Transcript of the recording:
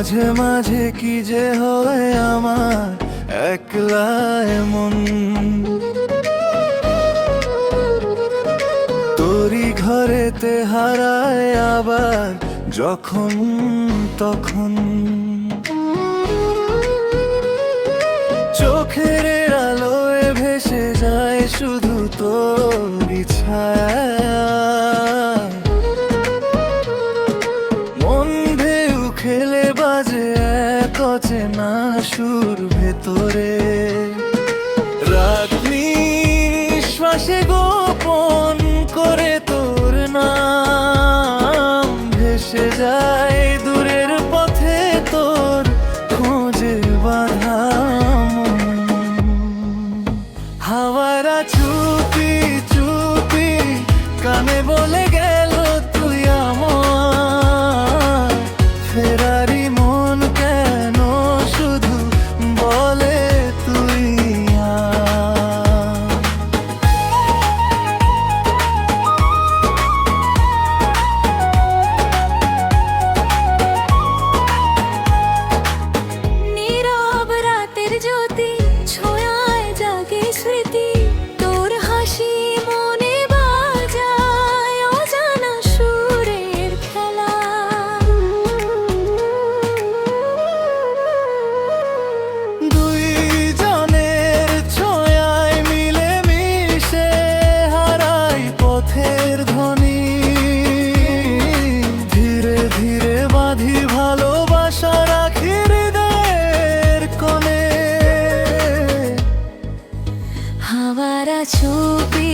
মাঝে মাঝে কি যে হয় আমার একলা এমন, তোরই ঘরেতে হারায় আবার যখন তখন। চোখের আলোয় ভেসে যায় শুধু তোরই ছায়া, মন ঢেউ খেলে বাজে এক অচেনা সুর ভেতরে। রাত নিঃশ্বাসে গোপন করে তোর নাম ভেসে যায় দূরের পথে, তোর খোঁজে বাঁধা মন। হাওয়ারা চুপি চুপি কানে বলে গেল তুই আমার, ফেরারি মন কেন শুধু বলে তুই নীরব রাতের জ্যোতি ছোঁয়ায় জাগে স্মৃতি, তোর হাসি মনে বাজায় অজানা সুরের খেলা। দুই জনের ছোঁয়ায় মিলে মিশে হারাই পথের ধ্বনি, ধীরে ধীরে বাঁধি ভালোবাসা রাখি হৃদয়ের কোণে। হাওয়ারা চুপি